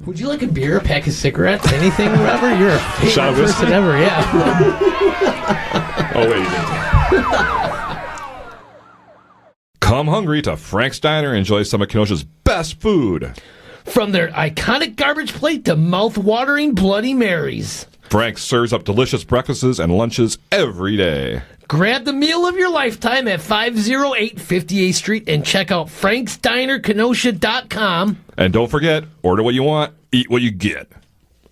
Would you like a beer, a pack of cigarettes, anything, Robert? You're a favorite person ever, yeah. Oh, wait, you didn't. Come hungry to Frank's Diner and enjoy some of Kenosha's best food. From their iconic garbage plate to mouth-watering Bloody Marys. Frank serves up delicious breakfasts and lunches every day. Grab the meal of your lifetime at 508 58th Street and check out franksdinerkenosha.com. And don't forget, order what you want, eat what you get.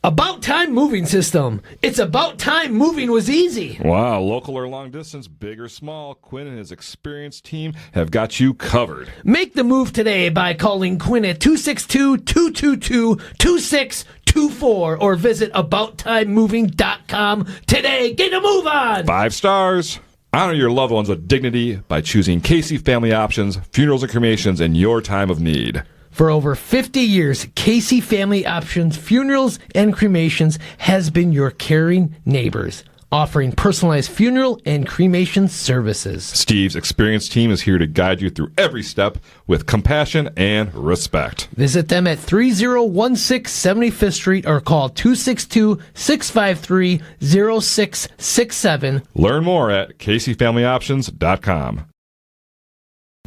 About Time Moving System. It's about time moving was easy. Wow, local or long distance, big or small, Quinn and his experienced team have got you covered. Make the move today by calling Quinn at 262-222-2624 or visit abouttimemoving.com today. Get a move on! 5 stars. Honor your loved ones with dignity by choosing Casey Family Options, funerals and cremations in your time of need. For over 50 years, Casey Family Options, Funerals, and Cremations has been your caring neighbors, offering personalized funeral and cremation services. Steve's experienced team is here to guide you through every step with compassion and respect. Visit them at 3016 75th Street or call 262-653-0667. Learn more at CaseyFamilyOptions.com.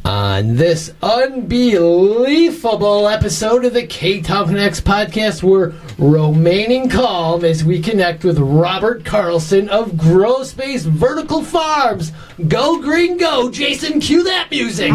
On this unbelievable episode of the Ktown Connects podcast, we're remaining calm as we connect with Robert Carlson of Growspace Vertical Farms. Go green, go! Jason, cue that music!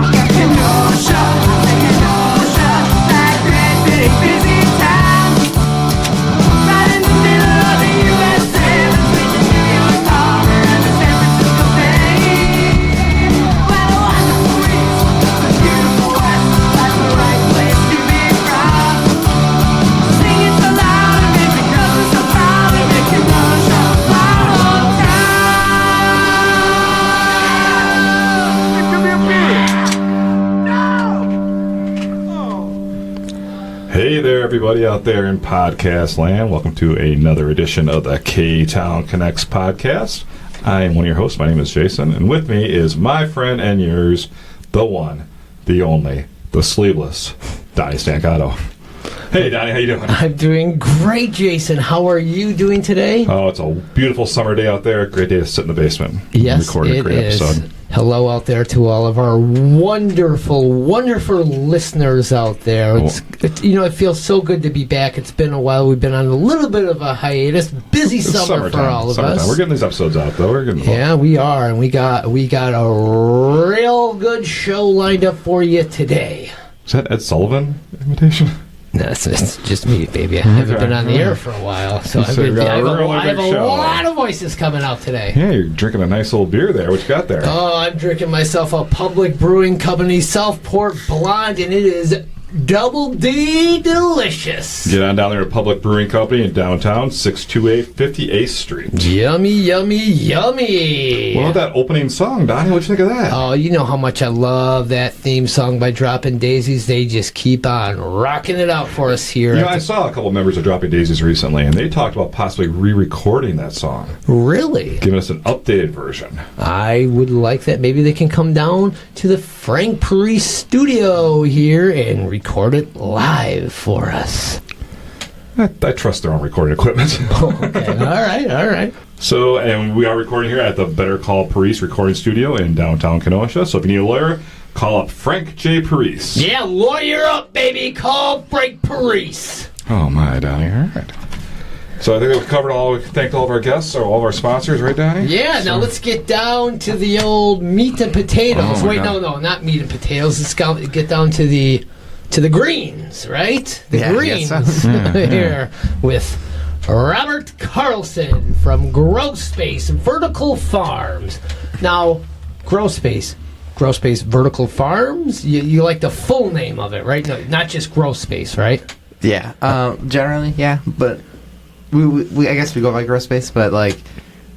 Hey there, everybody out there in podcast land. Welcome to another edition of the Ktown Connects podcast. I am one of your hosts. My name is Jason, and with me is my friend and yours, the one, the only, the sleeveless, Donny Stancato. Hey, Donny, how you doing? I'm doing great, Jason. How are you doing today? Oh, it's a beautiful summer day out there. Great day to sit in the basement. Yes, and record a great episode. Hello out there to all of our wonderful, wonderful listeners out there. It feels so good to be back. It's been a while. We've been on a little bit of a hiatus. Busy summer for all of us. We're getting these episodes out, though. Yeah, we are, and we got a real good show lined up for you today. Is that Ed Sullivan invitation? No, it's just me, baby. I haven't been on the air for a while, so I have a lot of voices coming out today. Yeah, you're drinking a nice old beer there. What you got there? Oh, I'm drinking myself a Public Brewing Company Southport Blonde, and it is Double D delicious. Get on down there to Public Brewing Company in downtown, 628 58th Street. Yummy, yummy, yummy. What about that opening song, Donny? What'd you think of that? Oh, you know how much I love that theme song by Dropping Daisies. They just keep on rocking it out for us here. I saw a couple members of Dropping Daisies recently, and they talked about possibly re-recording that song. Really? Giving us an updated version. I would like that. Maybe they can come down to the Frank Parise studio here and record it live for us. I trust their own recording equipment. Okay, all right. So, and we are recording here at the Better Call Parise recording studio in downtown Kenosha. So if you need a lawyer, call up Frank J. Parise. Yeah, lawyer up, baby. Call Frank Parise. Oh, my, Donny. All right. So I think we've covered thanked all of our guests, or all of our sponsors, right, Donny? Yeah, now let's get down to the old meat and potatoes. Oh, wait, no, not meat and potatoes. Let's get down to the greens, right? The greens here with Robert Carlson from Growspace Vertical Farms. Now, Growspace Vertical Farms, you like the full name of it, right? No, not just Growspace, right? Yeah, generally, yeah, but we I guess we go by Growspace, but like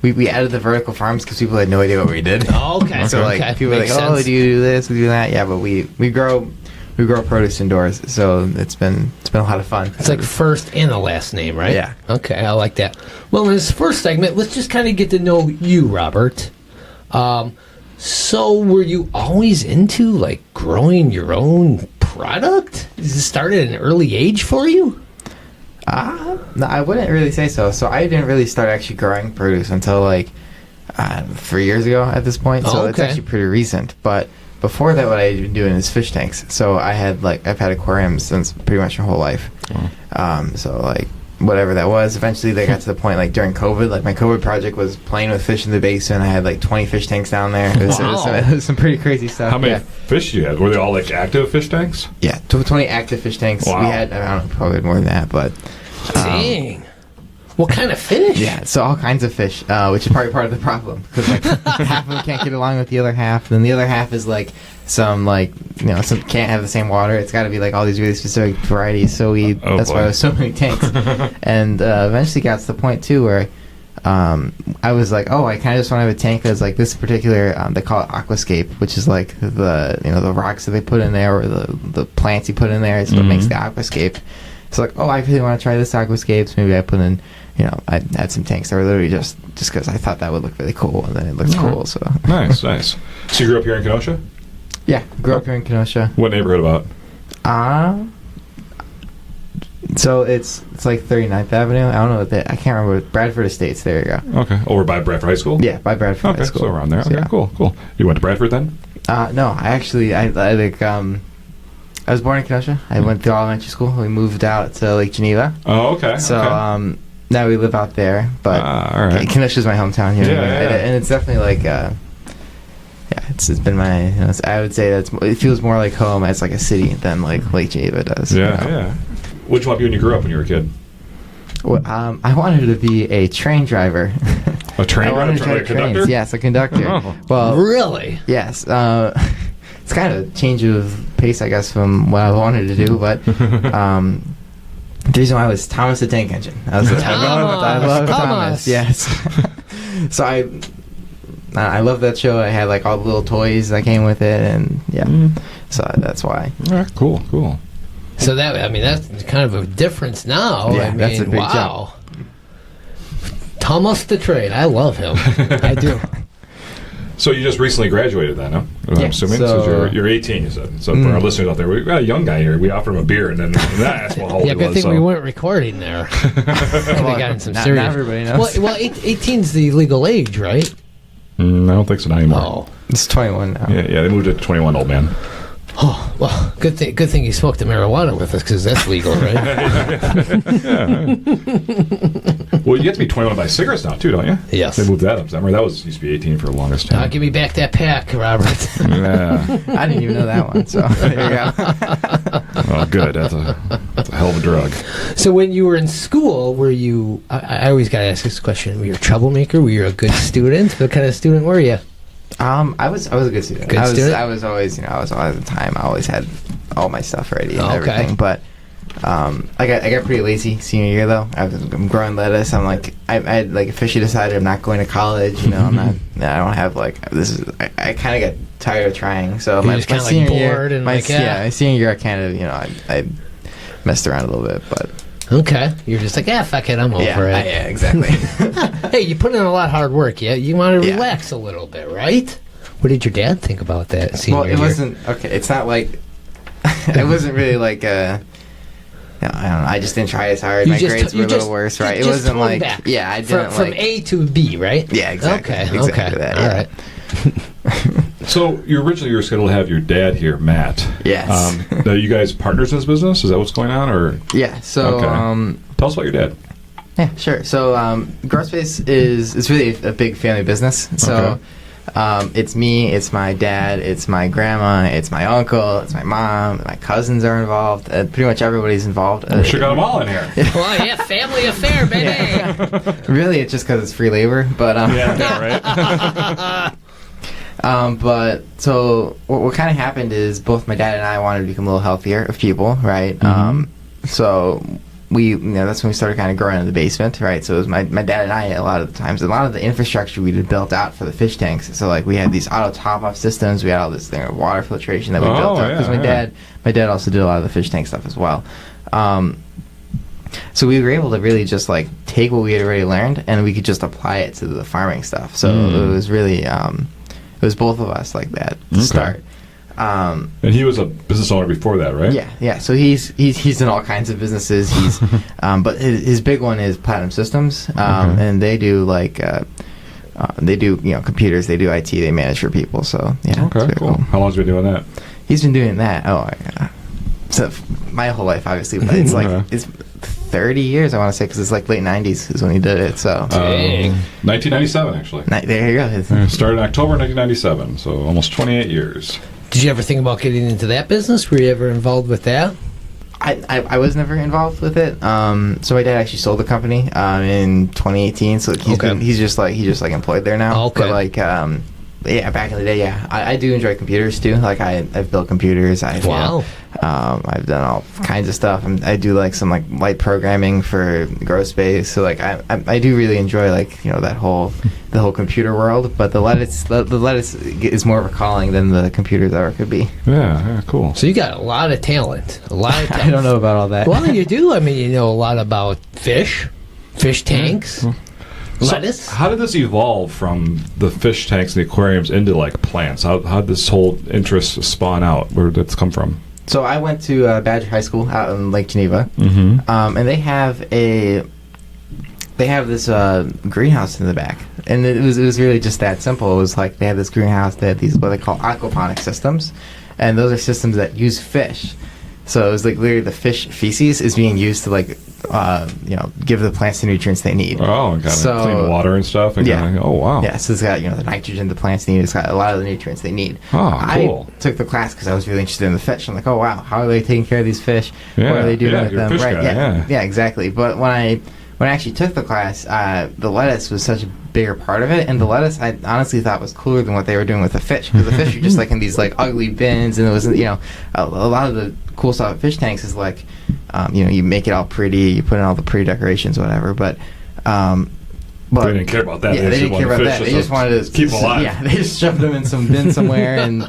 we added the vertical farms because people had no idea what we did. Oh, okay. So like people were like, oh, do you do this? Do that? Yeah, but we grow produce indoors, so it's been a lot of fun. It's like first and the last name, right? Yeah. Okay, I like that. Well, in this first segment, let's just kind of get to know you, Robert. So were you always into like growing your own product? Did it start at an early age for you? No, I wouldn't really say so. So I didn't really start actually growing produce until like 3 years ago at this point. So it's actually pretty recent. But before that, what I had been doing is fish tanks. So I've had aquariums since pretty much my whole life. So like whatever that was, eventually they got to the point like during COVID, like my COVID project was playing with fish in the basement. I had like 20 fish tanks down there. It was some pretty crazy stuff. How many fish you had? Were they all like active fish tanks? Yeah, 20 active fish tanks. Wow. We had, I don't know, probably more than that, but Dang. What kind of fish? yeah, so all kinds of fish, which is probably part of the problem because like half of them can't get along with the other half, and then the other half is like some can't have the same water. It's got to be like all these really specific varieties. So that's why there was so many tanks, and eventually got to the point too where I was like, I kind of just want to have a tank that's like this particular. They call it aquascape, which is like the rocks that they put in there or the plants you put in there is what makes the aquascape. So like, I really want to try this aquascapes. Maybe I put in, I had some tanks that were literally just because I thought that would look really cool, and then it looked cool. So nice. So you grew up here in Kenosha? Yeah, grew up here in Kenosha. What neighborhood about? So it's like 39th Avenue. I don't know what I can't remember. Bradford Estates. There you go. Okay. Over by Bradford High School? Yeah, by Bradford High School. So around there. So, okay, cool. You went to Bradford then? No, I was born in Kenosha. I went through elementary school. We moved out to Lake Geneva. Oh, okay. So now we live out there. But all right. Kenosha's my hometown here. Yeah. And it's definitely like... it's been my... I would say it feels more like home as like a city than like Lake Geneva does. Yeah. What'd you want to be when you grew up when you were a kid? Well, I wanted to be a train driver. A train driver? Like a conductor? Yes, a conductor. Oh. Well, Really? yes. It's kind of a change of pace, I guess, from what I wanted to do. But the reason why was Thomas the Tank Engine. I love Thomas. Yes. So I love that show. I had like all the little toys that came with it, and so that's why. All right, cool. So that's kind of a difference now. Yeah, that's a big jump. Thomas the Train. I love him. I do. So you just recently graduated then, huh? Yeah, I'm assuming. so you're 18, you said. So for our listeners out there, we got a young guy here. We offered him a beer, and then that's how old he was. Good thing we weren't recording there. Could have gotten some serious... Not everybody knows. Well, 18's the legal age, right? I don't think so not anymore. Oh. It's 21 now. Yeah, they moved it to 21, old man. Oh, well, good thing you smoked the marijuana with us, because that's legal, right? Well, you have to be 21 by cigarettes now, too, don't you? Yes. They moved that up. I remember that used to be 18 for the longest time. Give me back that pack, Robert. Yeah. I didn't even know that one, so there you go. Oh, good. That's a hell of a drug. So when you were in school, were you... I always got to ask this question. Were you a troublemaker? Were you a good student? What kind of student were you? I was a good student. I was always on time. I always had all my stuff ready and everything. But I got pretty lazy senior year though. I'm growing lettuce. I'm like I had like officially decided I'm not going to college. I'm not. I don't have like this is. I kind of got tired of trying. So my senior year, my senior year, I kind of I messed around a little bit, but. Okay. You're just like, fuck it, I'm over it. Yeah, exactly. Hey, you put in a lot of hard work, yeah? You want to relax a little bit, right? What did your dad think about that senior year? Wasn't... Okay, it's not like... it wasn't really like I don't know, I just didn't try as hard. My grades were a little worse, right? It wasn't like... Back. Yeah, I didn't From A to B, right? Yeah, exactly. Okay. That, all right. So you originally were scheduled to have your dad here, Matt. Yes. Are you guys partners in this business? Is that what's going on, or? Yeah. So, tell us about your dad. Yeah, sure. So, Growspace is really a big family business. So, it's me, it's my dad, it's my grandma, it's my uncle, it's my mom, my cousins are involved. Pretty much everybody's involved. We should got them all in here. Well, yeah, family affair, baby. Yeah. Really, it's just because it's free labor, but right. But so what kind of happened is both my dad and I wanted to become a little healthier of people, right? So we, that's when we started kind of growing in the basement, right? So it was my dad and I a lot of the times. A lot of the infrastructure we had built out for the fish tanks. So like we had these auto top-off systems. We had all this thing of water filtration that we built up because my dad also did a lot of the fish tank stuff as well. So we were able to really just like take what we had already learned and we could just apply it to the farming stuff. So it was really. It was both of us like that to start. And he was a business owner before that, right? Yeah. So he's done all kinds of businesses. He's but his big one is Platinum Systems, and they do computers, they do IT, they manage for people. So yeah. Okay, cool. How long has he been doing that? He's been doing that. So my whole life, obviously, but it's it's 30 years, I want to say, because it's like late 90s is when he did it. So 1997, actually. There you go. Started in October 1997, so almost 28 years. Did you ever think about getting into that business? Were you ever involved with that? I was never involved with it. So my dad actually sold the company in 2018. So he's just employed there now. Okay. But like back in the day, I do enjoy computers too. Like I've built computers. I've done all kinds of stuff. I do like some like light programming for growspace. So like I do really enjoy like the whole computer world. But the lettuce is more of a calling than the computers ever could be. Yeah, cool. So you got a lot of talent. I don't know about all that. Well, you do. I mean, you know a lot about fish tanks. Lettuce. So how did this evolve from the fish tanks and the aquariums into like plants? How did this whole interest spawn out? Where did it come from? So I went to Badger High School out in Lake Geneva, and they have this greenhouse in the back, and it was really just that simple. It was like they had this greenhouse. They had these what they call aquaponic systems, and those are systems that use fish. So it was like literally the fish feces is being used to like give the plants the nutrients they need. Oh, and kind of clean the water and stuff. And oh wow. Yeah, so it's got the nitrogen the plants need. It's got a lot of the nutrients they need. Oh, cool. I took the class because I was really interested in the fish. I'm like, oh wow, how are they taking care of these fish? Yeah, what are they doing with you're a them? fish Right? Guy, Yeah, exactly. But when I actually took the class, the lettuce was such a bigger part of it, and the lettuce I honestly thought was cooler than what they were doing with the fish, because the fish are just like in these like ugly bins, and it was a lot of the cool stuff at fish tanks is like you make it all pretty, you put in all the pretty decorations, whatever, but they didn't care about that. Yeah, they didn't care about that. They just wanted to keep them alive. Yeah, they just shoved them in some bin somewhere, and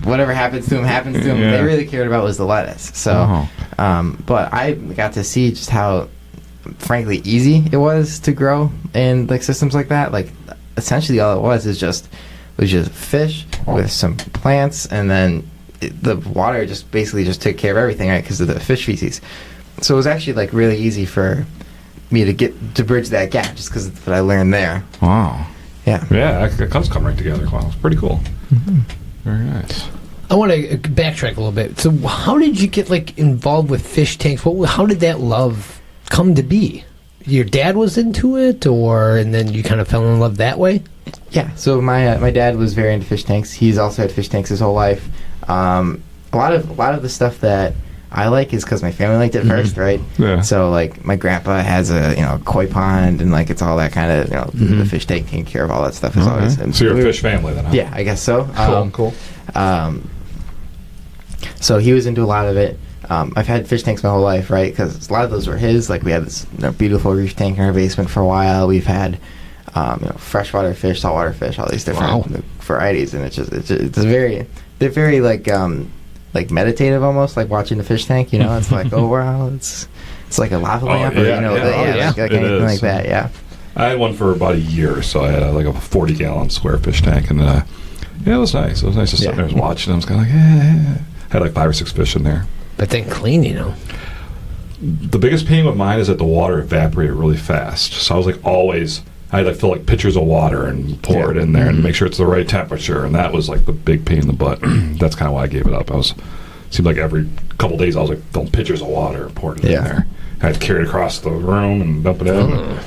whatever happens to them happens to them. Yeah. What they really cared about was the lettuce. So, but I got to see just how frankly easy it was to grow in like systems like that. Like essentially all it was just fish with some plants, and then the water just basically just took care of everything, right, because of the fish feces. So it was actually like really easy for me to bridge that gap, just because of what I learned there. Wow. Yeah, that comes come right together. Wow, it's pretty cool. Very nice. I want to backtrack a little bit. So how did you get like involved with fish tanks? How did that love come to be? Your dad was into it, and then you kind of fell in love that way? Yeah. So my dad was very into fish tanks. He's also had fish tanks his whole life. A lot of the stuff that I like is because my family liked it first, right? Yeah. So like my grandpa has a koi pond, and like it's all that kind of the fish tank taking care of all that stuff is always. So you're a fish family then? Huh? Yeah, I guess so. Cool. So he was into a lot of it. I've had fish tanks my whole life, right? Because a lot of those were his. Like we had this beautiful reef tank in our basement for a while. We've had freshwater fish, saltwater fish, all these different varieties, and they're very like meditative almost, like watching the fish tank. It's like oh wow, it's like a lava lamp, or like anything like that. Yeah. I had one for about a year, so I had a 40-gallon square fish tank, and it was nice. It was nice to sit there and watch it. I was kind of like, I had like 5 or 6 fish in there. But then clean, The biggest pain with mine is that the water evaporated really fast. So I was like always, I had to fill like pitchers of water and pour it in there and make sure it's the right temperature. And that was like the big pain in the butt. That's kind of why I gave it up. Seemed like every couple days I was like filling pitchers of water and pouring it in there. I had to carry it across the room and dump it in.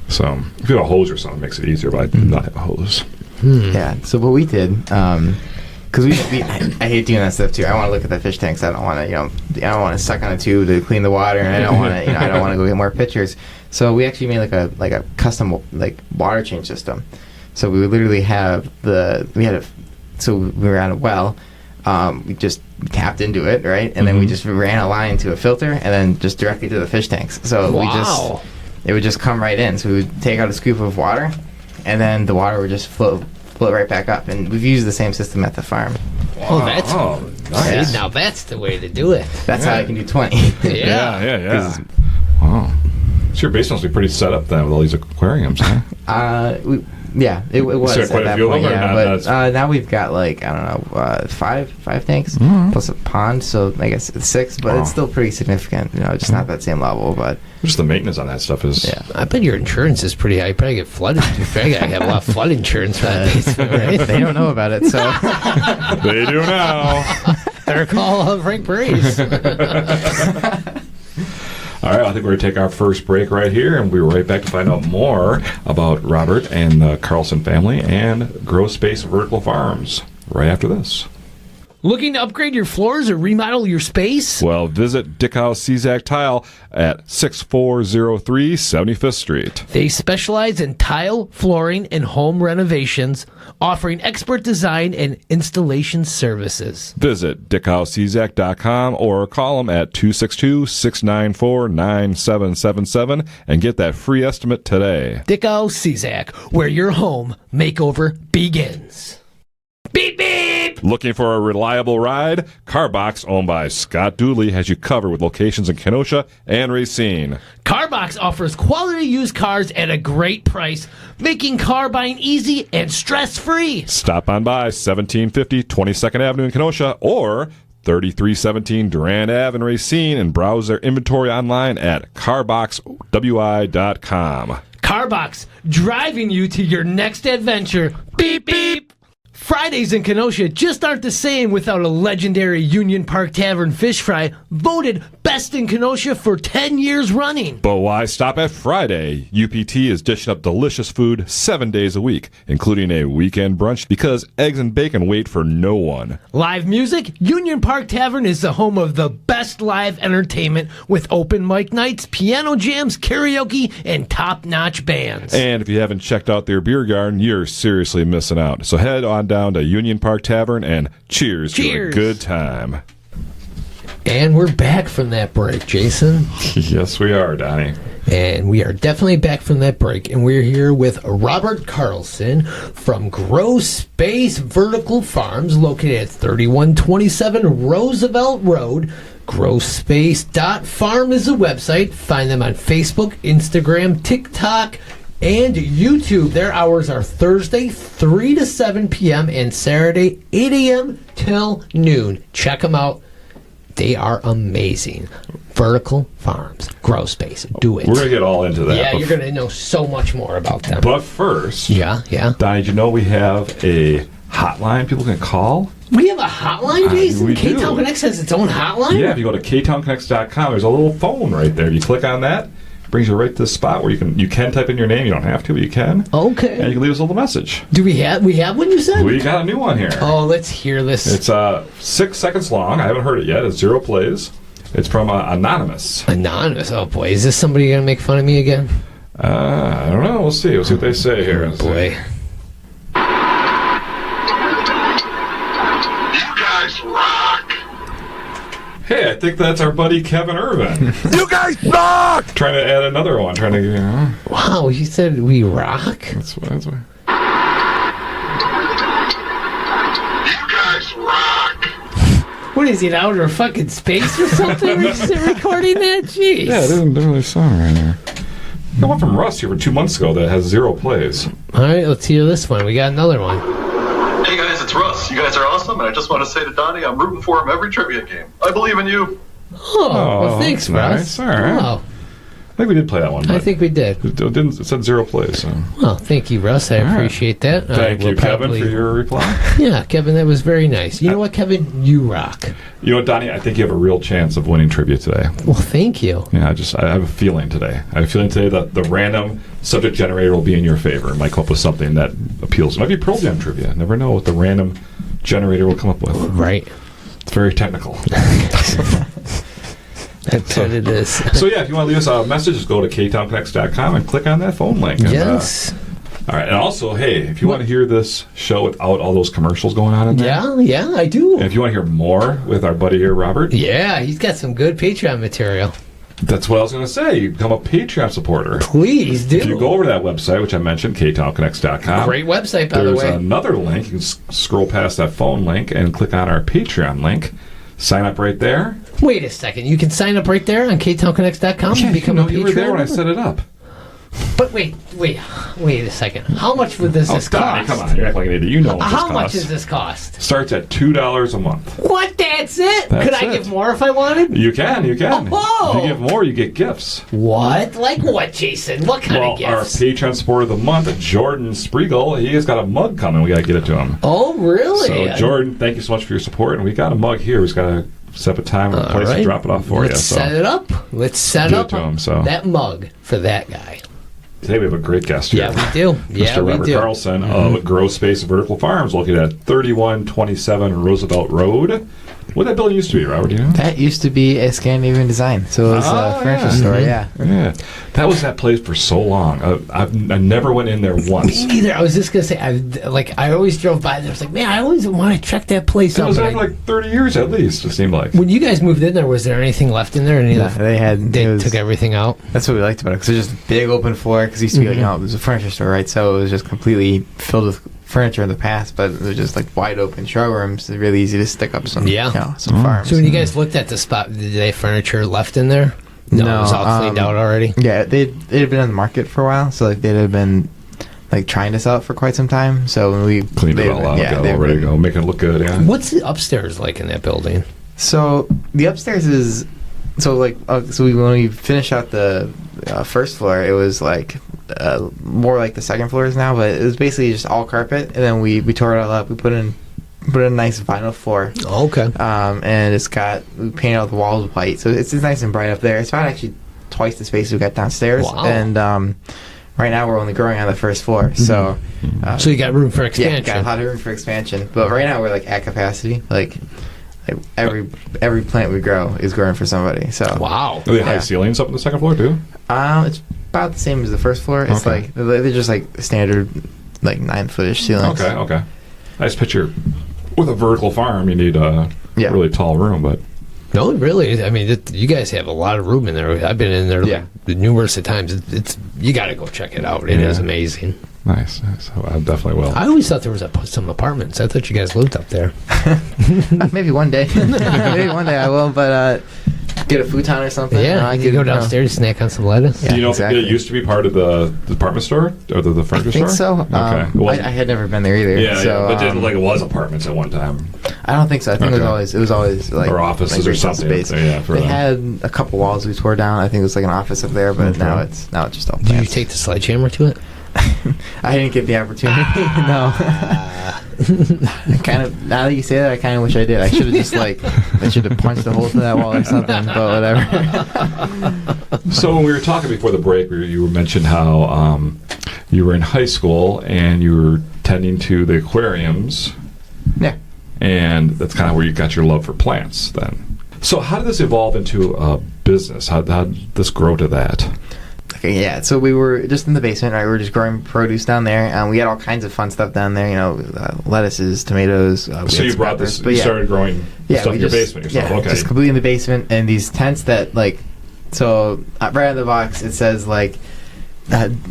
So if you have a hose or something, it makes it easier, but I did not have a hose. Yeah. So what we did, because I hate doing that stuff too. I want to look at the fish tanks. I don't want to, I don't want to suck on a tube to clean the water, and I don't want to, I don't want to go get more pitchers. So we actually made like a custom like water change system. So we would literally have so we were on a well. We just tapped into it, right, and then we just ran a line to a filter, and then just directly to the fish tanks. So it would just come right in. So we would take out a scoop of water, and then the water would just float right back up. And we've used the same system at the farm. That's nice. Now that's the way to do it. That's how I can do 20. Yeah. Wow. So your basement must be pretty set up then with all these aquariums, huh? Yeah, it was there at quite a that few of point. them, or Yeah, not? but now we've got like, I don't know, five tanks plus a pond, so I guess it's 6. But it's still pretty significant. Just not that same level. But just the maintenance on that stuff is. yeah, I bet your insurance is pretty high. You probably get flooded. You probably gotta have a lot of flood insurance for that basement, right? they don't know about it, so They do now. Better call Frank Parise. All right, I think we're going to take our first break right here, and we'll be right back to find out more about Robert and the Carlson family and Grow Space Vertical Farms right after this. Looking to upgrade your floors or remodel your space? Well, visit Dickhouse Czak Tile at 6403 75th Street. They specialize in tile, flooring, and home renovations, offering expert design and installation services. Visit DickHouseCzak.com or call them at 262-694-9777 and get that free estimate today. Dickhouse Czak, where your home makeover begins. Beep, beep! Looking for a reliable ride? Carbox, owned by Scott Dooley, has you covered with locations in Kenosha and Racine. Carbox offers quality used cars at a great price, making car buying easy and stress-free. Stop on by 1750 22nd Avenue in Kenosha or 3317 Durand Ave in Racine and browse their inventory online at carboxwi.com. Carbox, driving you to your next adventure. Beep, beep! Fridays in Kenosha just aren't the same without a legendary Union Park Tavern fish fry, voted best in Kenosha for 10 years running. But why stop at Friday? UPT is dishing up delicious food 7 days a week, including a weekend brunch because eggs and bacon wait for no one. Live music? Union Park Tavern is the home of the best live entertainment with open mic nights, piano jams, karaoke, and top-notch bands. And if you haven't checked out their beer garden, you're seriously missing out. So head on down to Union Park Tavern and cheers to a good time. And we're back from that break, Jason. Yes, we are, Donny. And we are definitely back from that break. And we're here with Robert Carlson from Grow Space Vertical Farms, located at 3127 Roosevelt Road. Growspace.farm is the website. Find them on Facebook, Instagram, TikTok, and YouTube. Their hours are Thursday, 3 to 7 p.m. and Saturday, 8 a.m. till noon. Check them out. They are amazing. Vertical Farms. Grow Space. Do it. We're going to get all into that. Yeah, you're going to know so much more about them. But first, Yeah. Donny, did you know we have a hotline people can call? We have a hotline, Jason? we do. Ktown Connects has its own hotline? Yeah, if you go to ktownconnects.com, there's a little phone right there. If you click on that, it brings you right to the spot where you can type in your name. You don't have to, but you can. Okay. And you can leave us a little message. Do we have one, you said? We got a new one here. Oh, let's hear this. It's 6 seconds long. I haven't heard it yet. It's 0 plays. It's from Anonymous. Anonymous. Oh, boy. Is this somebody going to make fun of me again? I don't know. We'll see. We'll see what they say here. Oh, boy. Hey, I think that's our buddy Kevin Irvin. You guys suck! Trying to add another one. Trying to, Wow, he said we rock? That's what. You guys rock! What is he, in outer fucking space or something? Recording that? Jeez. Yeah, there's another song right there. The one from Russ here from 2 months ago that has 0 plays. All right, let's hear this one. We got another one. Hey guys, it's Russ. You guys are awesome, and I just want to say to Donny, I'm rooting for him every trivia game. I believe in you. Oh, well, thanks, that's Russ. nice. All right. Wow. I think we did play that one. I But think we did. it said 0 plays. So. Well, thank you, Russ. I appreciate that. Thank you, Kevin, for your reply. Yeah, Kevin, that was very nice. You know what, Kevin? You rock. You know what, Donny? I think you have a real chance of winning trivia today. Well, thank you. Yeah, I have a feeling today. I have a feeling today that the random subject generator will be in your favor. It might come up with something that appeals. It might be Pearl Jam trivia. Never know what the random generator will come up with. Right. It's very technical. That's what it is. So, yeah, if you want to leave us a message, just go to ktownconnects.com and click on that phone link. And, Yes. all right. And also, hey, if you want to hear this show without all those commercials going on in there. Yeah, I do. And if you want to hear more with our buddy here, Robert. Yeah, he's got some good Patreon material. That's what I was going to say. You become a Patreon supporter. Please do. If you go over to that website, which I mentioned, ktownconnects.com. Great website, by the way. There's another link. You can scroll past that phone link and click on our Patreon link. Sign up right there. Wait a second. You can sign up right there on ktownconnects.com and become a Patreon. You were there when I set it up. But wait a second. How much would this Donny, cost? come on, you're acting like an idiot. You know what How this much costs. does this cost? Starts at $2 a month. What? That's it? That's Could I it. give more if I wanted? You can. Oh! If you give more, you get gifts. What? Like what, Jason? What kind of Our gifts? Patreon supporter of the month, Jordan Spriegel, he has got a mug coming. We got to get it to him. Oh, really? So, Jordan, thank you so much for your support. And we got a mug here. We just got to set up a time and a place to drop it off for Let's you. So set it up. Let's set Give it up to him, so. that mug for that guy. Today we have a great guest here. Yeah, we do. Yeah, Mr. we Robert do. Carlson of Grow Space Vertical Farms, located at 3127 Roosevelt Road. What that building used to be, Robert, do you know? That used to be a Scandinavian design, so it was a furniture store. Yeah. Yeah. That was that place for so long. I never went in there once. Me neither. I was just gonna say, I always drove by there. I was like, man, I always want to check that place It out. was but there for like 30 years at least, it seemed like. when you guys moved in there, was there anything left in there? They took everything out. That's what we liked about it, because it was just a big open floor. Because it used to be like, it was a furniture store, right? So it was just completely filled with furniture in the past, but it was just like wide open showrooms. It's really easy to stick up some, some farms. So when you guys looked at the spot, did they have furniture left in there? No, it was all cleaned out already. Yeah, they had been on the market for a while, so like they'd have been like trying to sell it for quite some time. So when we Cleaned it all out, got it all ready to go, make it look good, yeah. What's the upstairs like in that building? So the upstairs is when we finished out the first floor, it was like more like the second floors now, but it was basically just all carpet, and then we tore it all up. We put in a nice vinyl floor. Oh, okay. And we painted all the walls white, so it's nice and bright up there. It's about actually twice the space we got downstairs. Wow. And right now we're only growing on the first floor, so So you got room for expansion. Yeah, got a lot of room for expansion. But right now we're like at capacity. Like every plant we grow is growing for somebody. So Wow. Are they high ceilings up on the second floor too? it's about the same as the first floor. It's Okay. like they're just like standard like 9-foot-ish ceilings. Okay. Nice picture. With a vertical farm, you need a really tall room, but No, really. I mean, you guys have a lot of room in there. I've been in there numerous of times. It's you got to go check it out. It is amazing. nice. I definitely will. I always thought there was some apartments. I thought you guys lived up there. Maybe one day. Maybe one day I will, but get a futon or something. Yeah, I you could go downstairs, snack on some lettuce. Yeah. Do you know exactly. if it used to be part of the department store or the furniture I think store? so. Okay. I had never been there either. Yeah, so, but it like it was apartments at one time. I don't think so. I think Okay. it was always like Or offices like or retail something space. up there, yeah, for they them. had a couple walls we tore down. I think it was like an office up there, but Okay. now it's just all Did you plants. take the sledgehammer to it? I didn't get the opportunity. No. I kind of now that you say that, I kind of wish I did. I should have just I should have punched a hole through that wall or something. But whatever. So when we were talking before the break, you mentioned how you were in high school and you were tending to the aquariums. Yeah. And that's kind of where you got your love for plants then. So how did this evolve into a business? How did this grow to that? Okay, yeah. So we were just in the basement, right? We were just growing produce down there. We had all kinds of fun stuff down there. Lettuces, tomatoes. So you brought this. You started growing stuff in your basement yourself. Yeah, Okay. just completely in the basement, and these tents that right on the box it says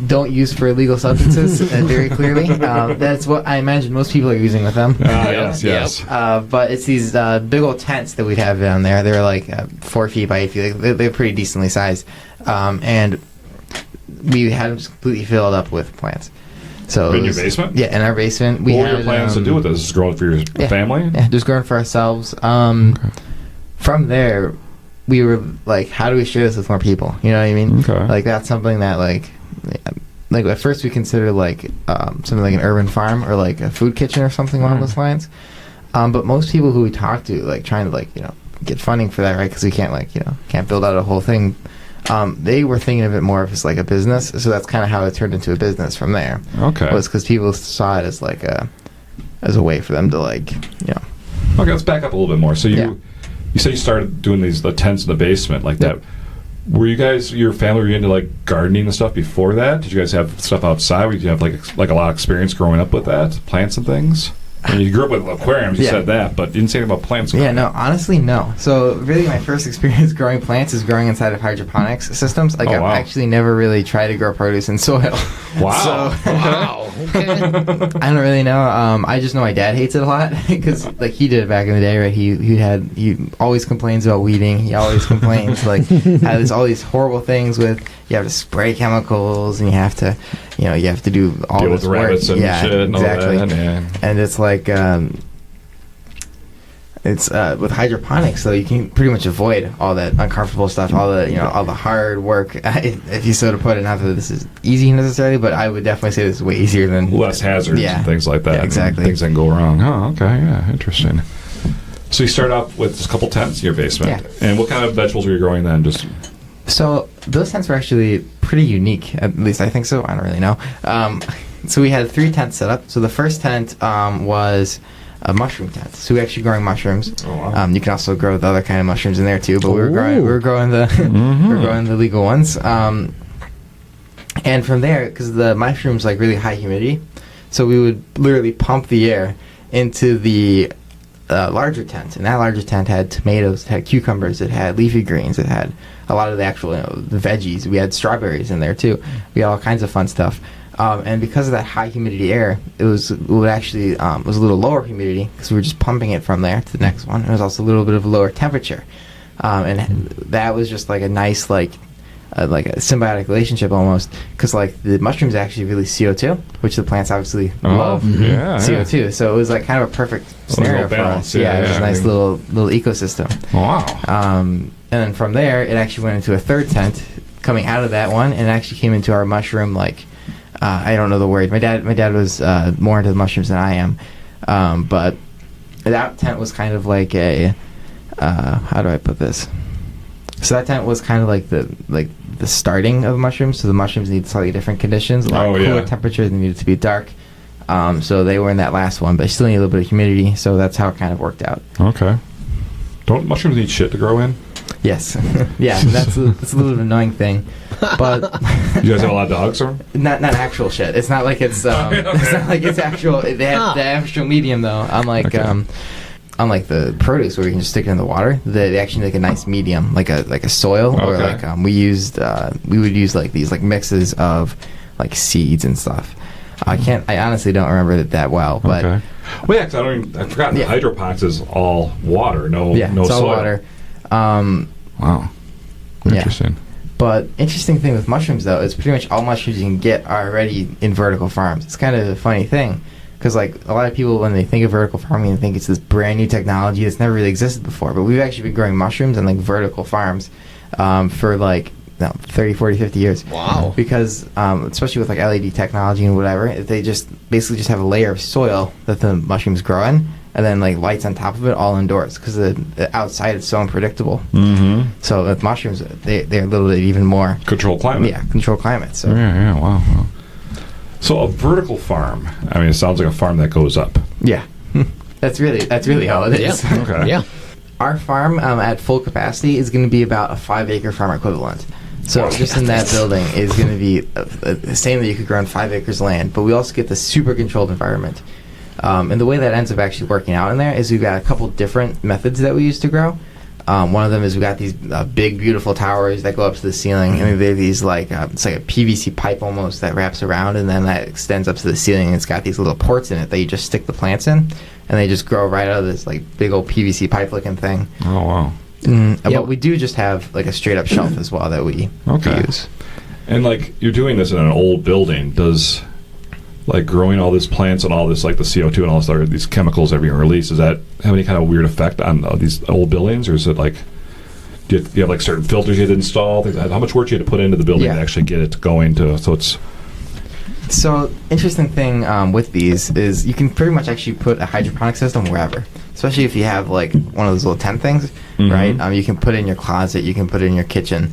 don't use for illegal substances very clearly. That's what I imagine most people are using with them. Yes. But it's these big old tents that we'd have down there. They're like 4 feet by 8 feet. They're pretty decently sized, and we had them just completely filled up with plants. So in your basement? Yeah, in our basement. What were your plans to do with this? Just growing for your family? Yeah, just growing for ourselves. From there, we were like, how do we share this with more people? You know what I mean? Okay. Like that's something that like at first we considered something like an urban farm or like a food kitchen or something along those lines. But most people who we talk to, trying to get funding for that, right? Because we can't can't build out a whole thing. They were thinking of it more of as like a business, so that's kind of how it turned into a business from there. Okay. Was because people saw it as as a way for them to Okay, let's back up a little bit more. So you said you started doing the tents in the basement like that. Were you guys, your family, were you into gardening and stuff before that? Did you guys have stuff outside? Did you have like a lot of experience growing up with that, plants and things? I mean, you grew up with aquariums, you said that, but you didn't say anything about plants. Yeah, no, honestly, no. So really my first experience growing plants is growing inside of hydroponics systems. I've actually never really tried to grow produce in soil. Wow. Wow. Okay. I don't really know. I just know my dad hates it a lot because he did it back in the day, right? He always complains about weeding. He always complains has all these horrible things with you have to spray chemicals, and you have to, you have to do all Deal this with work. rabbits and shit and exactly. all that. Yeah. And it's like, it's with hydroponics, though, you can pretty much avoid all that uncomfortable stuff, all the all the hard work, if you so to put it. Not that this is easy necessarily, but I would definitely say this is way easier than Less hazards and things like that. Yeah, exactly. Things that can go wrong. Oh, okay. Yeah, interesting. So you start off with just a couple tents in your basement. Yeah. And what kind of vegetables were you growing then? Just So those tents were actually pretty unique, at least I think so. I don't really know. So we had 3 tents set up. So the first tent was a mushroom tent. So we were actually growing mushrooms. Oh, wow. You can also grow the other kind of mushrooms in there too, but we were growing the we were growing the legal ones. And from there, because the mushrooms like really high humidity, so we would literally pump the air into the larger tent, and that larger tent had tomatoes, it had cucumbers, it had leafy greens, it had a lot of the actual the veggies. We had strawberries in there too. We had all kinds of fun stuff. And because of that high humidity air, it was a little lower humidity because we were just pumping it from there to the next one. It was also a little bit of a lower temperature, and that was just like a nice like a symbiotic relationship almost, because like the mushrooms actually release CO2, which the plants obviously love CO2. So it was like kind of a perfect scenario for us. Yeah, it was a nice little ecosystem. wow. And then from there, it actually went into a third tent coming out of that one, and it actually came into our mushroom like. I don't know the word. My dad was more into the mushrooms than I am, but that tent was kind of like a how do I put this? So that tent was kind of like the starting of mushrooms. So the mushrooms need slightly different conditions, a lot cooler temperatures. They needed to be dark. So they were in that last one, but they still need a little bit of humidity. So that's how it kind of worked out. Okay. Don't mushrooms need shit to grow in? Yes. Yeah, that's a little bit of an annoying thing. But You guys have a lot of dogs, or? not actual shit. It's not like it's it's not like it's actual. They have the actual medium though. Unlike the produce where you can just stick it in the water, they actually make a nice medium, like a soil, or like we would use like these like mixes of like seeds and stuff. I honestly don't remember it that well, but Well, yeah, 'cause I forgot the hydroponics is all water, no it's all soil. water. Wow. Interesting. But interesting thing with mushrooms though is pretty much all mushrooms you can get are already in vertical farms. It's kind of a funny thing because like a lot of people when they think of vertical farming they think it's this brand new technology that's never really existed before. But we've actually been growing mushrooms in like vertical farms for like 30, 40, 50 years. Wow. Because especially with like LED technology and whatever, they just basically just have a layer of soil that the mushrooms grow in, and then like lights on top of it all indoors because the outside is so unpredictable. Mm-hmm. So with mushrooms, they're a little bit even more Control climate. Yeah, control climate. So Wow. So a vertical farm. I mean, it sounds like a farm that goes up. yeah, that's really all it is. Yeah. Okay. Yeah. Our farm at full capacity is going to be about a 5-acre farm equivalent. So just in that building is going to be the same that you could grow on 5 acres of land, but we also get the super controlled environment. And the way that ends up actually working out in there is we've got a couple different methods that we use to grow. One of them is we got these big, beautiful towers that go up to the ceiling, and they have these like it's like a PVC pipe almost that wraps around, and then that extends up to the ceiling. And it's got these little ports in it that you just stick the plants in, and they just grow right out of this like big old PVC pipe-looking thing. Oh, wow. But we do just have like a straight-up shelf as well that we use. And like you're doing this in an old building, does like growing all these plants and all this like the CO2 and all this these chemicals that are being released, does that have any kind of weird effect on these old buildings, or is it like do you have like certain filters you had to install? Things like that? How much work do you had to put into the building to actually get it going to so it's So interesting thing with these is you can pretty much actually put a hydroponic system wherever, especially if you have like one of those little tent things, right? You can put it in your closet, you can put it in your kitchen.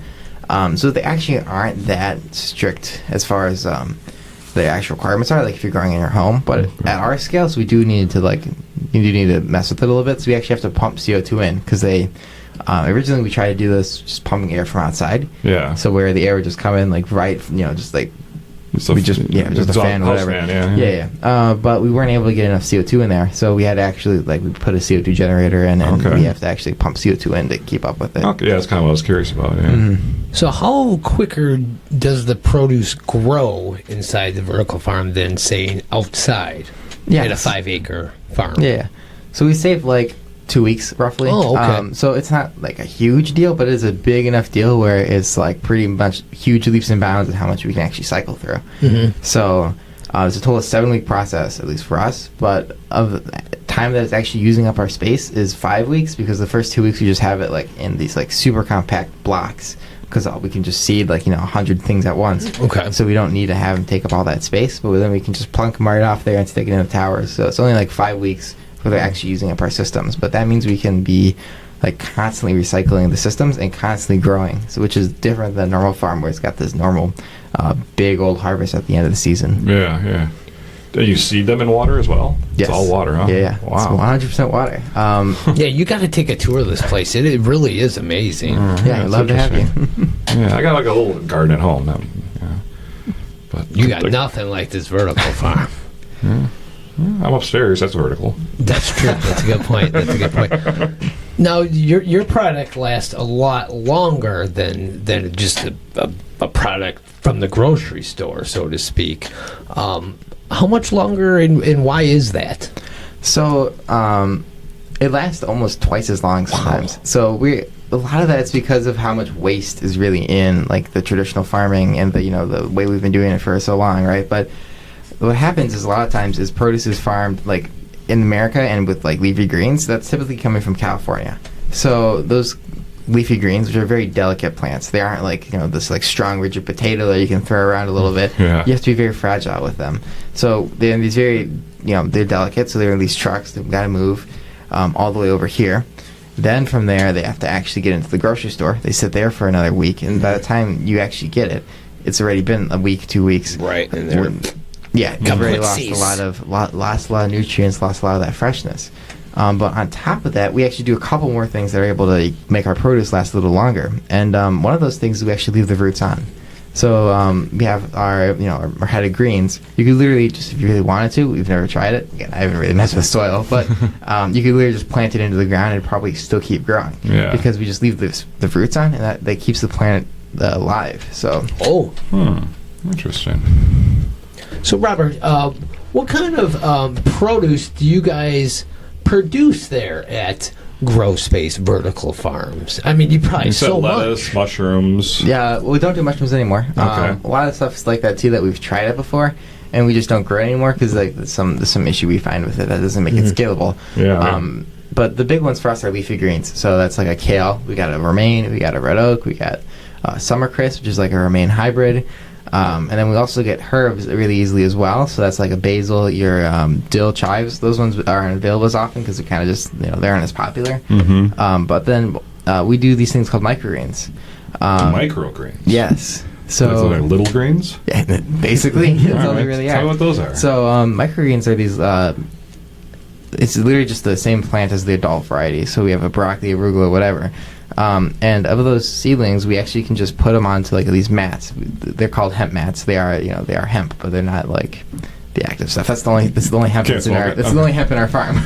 So they actually aren't that strict as far as the actual requirements are, like if you're growing in your home. But at our scale, so we do need to mess with it a little bit. So we actually have to pump CO2 in because they originally we tried to do this just pumping air from outside. Yeah. So where the air would just come in like right, just like. Just a fan or whatever. But we weren't able to get enough CO2 in there, so we had to actually we put a CO2 generator in, and we have to actually pump CO2 in to keep up with it. Okay, yeah, that's kind of what I was curious about. Yeah. Mm-hmm. So how quicker does the produce grow inside the vertical farm than say outside in a 5-acre farm? Yeah. So we save 2 weeks roughly. Oh, okay. So it's not like a huge deal, but it's a big enough deal where it's like pretty much huge leaps and bounds in how much we can actually cycle through. So it's a total of 7-week process, at least for us. But of the time that it's actually using up our space is 5 weeks, because the first 2 weeks we just have it like in these like super compact blocks, because we can just seed like 100 things at once. Okay. So we don't need to have them take up all that space, but then we can just plunk them right off there and stick it in the towers. So it's only like 5 weeks where they're actually using up our systems. But that means we can be like constantly recycling the systems and constantly growing, so which is different than a normal farm where it's got this normal big old harvest at the end of the season. Yeah. Do you seed them in water as well? Yes. It's all water, huh? Yeah. Wow. It's 100% water. Yeah, you got to take a tour of this place. It really is amazing. Yeah, I'd love to have you. Yeah, I got like a little garden at home. But You got nothing like this vertical farm. I'm upstairs. That's vertical. That's true. That's a good point. Now, your product lasts a lot longer than just a product from the grocery store, so to speak. How much longer, and why is that? So it lasts almost twice as long sometimes. Wow. So a lot of that's because of how much waste is really in like the traditional farming and the way we've been doing it for so long, right? But what happens is a lot of times is produce is farmed like in America and with like leafy greens. That's typically coming from California. So those leafy greens, which are very delicate plants, they aren't like this like strong rigid potato that you can throw around a little bit. Yeah. You have to be very fragile with them. So they're in these very they're delicate, so they're in these trucks. They've got to move all the way over here. Then from there they have to actually get into the grocery store. They sit there for another week, and by the time you actually get it, it's already been a week, 2 weeks. Right, and they're you've already lost a lot of nutrients, lost a lot of that freshness. But on top of that, we actually do a couple more things that are able to make our produce last a little longer. And one of those things is we actually leave the roots on. So we have our head of greens. You could literally just, if you really wanted to, we've never tried it. Again, I haven't really messed with soil, but you could literally just plant it into the ground and it'd probably still keep growing. Yeah. Because we just leave the roots on, and that keeps the plant alive. So. Interesting. So, Robert, what kind of produce do you guys produce there at Grow Space Vertical Farms? I mean, you probably sell lettuce, mushrooms. Yeah, well, we don't do mushrooms anymore. Okay. A lot of stuff is like that too that we've tried it before, and we just don't grow it anymore because like there's some issue we find with it that doesn't make it scalable. Yeah. But the big ones for us are leafy greens. So that's like a kale. We got a romaine. We got a red oak. We got summer crisp, which is like a romaine hybrid. And then we also get herbs really easily as well. So that's like a basil, your dill, chives. Those ones aren't available as often because they're kind of just they aren't as popular. But then we do these things called microgreens. Microgreens. Yes. So like little greens. Yeah, basically that's all they really are. Tell me what those are. So microgreens are these. It's literally just the same plant as the adult variety. So we have a broccoli, arugula, whatever. And of those seedlings, we actually can just put them onto like these mats. They're called hemp mats. They are hemp, but they're not like the active stuff. This is the only hemp that's in our. This is the only hemp in our farm.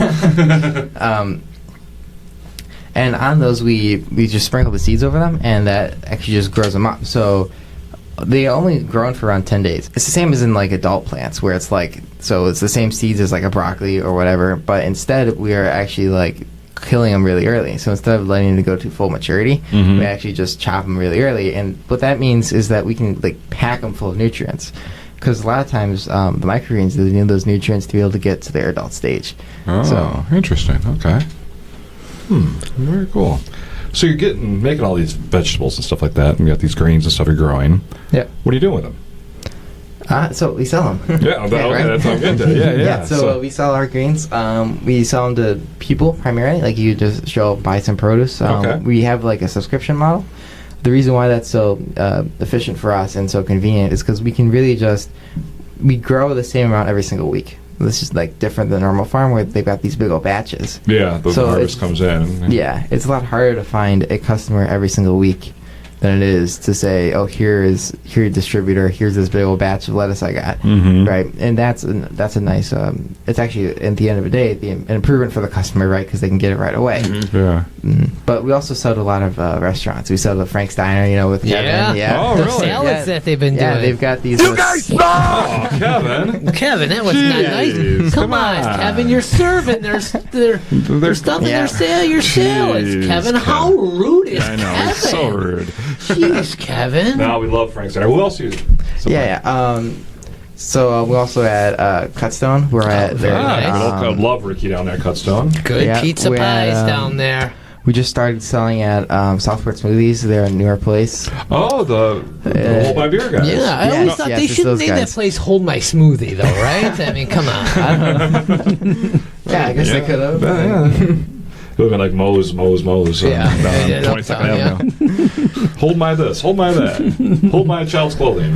And on those, we just sprinkle the seeds over them, and that actually just grows them up. So they only grown for around 10 days. It's the same as in like adult plants, where it's like it's the same seeds as like a broccoli or whatever, but instead we are actually like killing them really early. So instead of letting them go to full maturity, we actually just chop them really early. And what that means is that we can like pack them full of nutrients. Because a lot of times the microgreens, they need those nutrients to be able to get to their adult stage. Oh, interesting. Okay. Very cool. So you're making all these vegetables and stuff like that, and you got these greens and stuff you're growing. Yeah. What are you doing with them? So we sell them. Yeah, right? That's how I'm getting to. Yeah. So we sell our greens. We sell them to people primarily. Like you just show up, buy some produce. Okay. We have like a subscription model. The reason why that's so efficient for us and so convenient is because we can really we grow the same amount every single week. This is like different than a normal farm where they've got these big old batches. Yeah, the harvest comes in. Yeah, it's a lot harder to find a customer every single week than it is to say, oh, here's your distributor, here's this big old batch of lettuce I got, right? And that's a nice. It's actually at the end of the day an improvement for the customer, right? Because they can get it right away. Yeah. But we also sell to a lot of restaurants. We sell to Frank's Diner, with Kevin. Yeah. Oh, The really? salads that they've been doing. Yeah, they've got these. You guys suck! Oh, Kevin. Kevin, that was not Jeez, nice. Come on, on. Kevin, you're serving. They're stuffing Yeah. your salads. Jeez, Kevin, how rude is I know. Kevin? It's so rude. Jeez, Kevin. No, we love Frank's Diner. Who else you? So we also at Cutstone. We're at their. nice. I love Ricky down there at Cutstone. Good Yeah, pizza we pies had, down there. We just started selling at Southport Smoothies. They're a newer place. Oh, the Hold My Beer guys. Yeah, I always thought they it's should those name that guys. place Hold My Smoothie, though, right? I mean, come on. Yeah, I guess they could have. Yeah. It would have been like Moe's. Yeah. Down Yeah, 22nd Uptown, Avenue. Hold my this. Hold my that. Hold my child's clothing.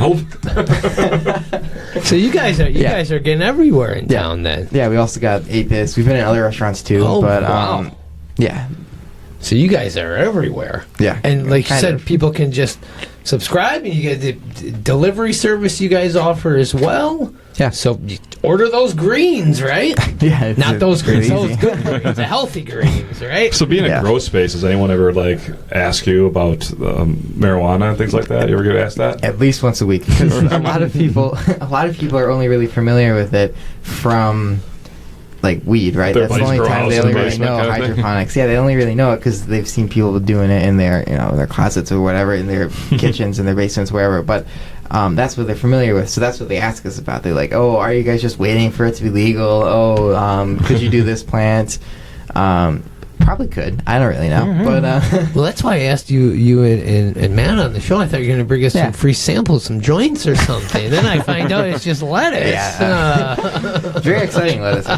So you guys are getting everywhere in town then. Yeah, we also got 8-Bits. We've been in other restaurants too. Oh, but wow. yeah. So you guys are everywhere. Yeah. And like you Kind said, of. people can just subscribe, and you get the delivery service you guys offer as well. Yeah. So you order those greens, right? Yeah. it's Not those greens, really those easy. good greens, the healthy greens, right? So being Yeah. a grow space, does anyone ever ask you about marijuana and things like that? You ever get asked that? At least once a week. 'Cause a lot of people are only really familiar with it from weed, right? Their That's the buddies only grow time house they in the only really basement know kind of thing. hydroponics. Yeah, they only really know it because they've seen people doing it in their their closets or whatever, in their kitchens, in their basements, wherever. But that's what they're familiar with. So that's what they ask us about. They're like, "Oh, are you guys just waiting for it to be legal? Oh, could you do this plant?" Probably could. I don't really know, but Well, that's why I asked you and Matt on the show. I thought you were going to bring us some free samples, some joints or something. And then I find out it's just lettuce. Yeah. Very exciting lettuce. I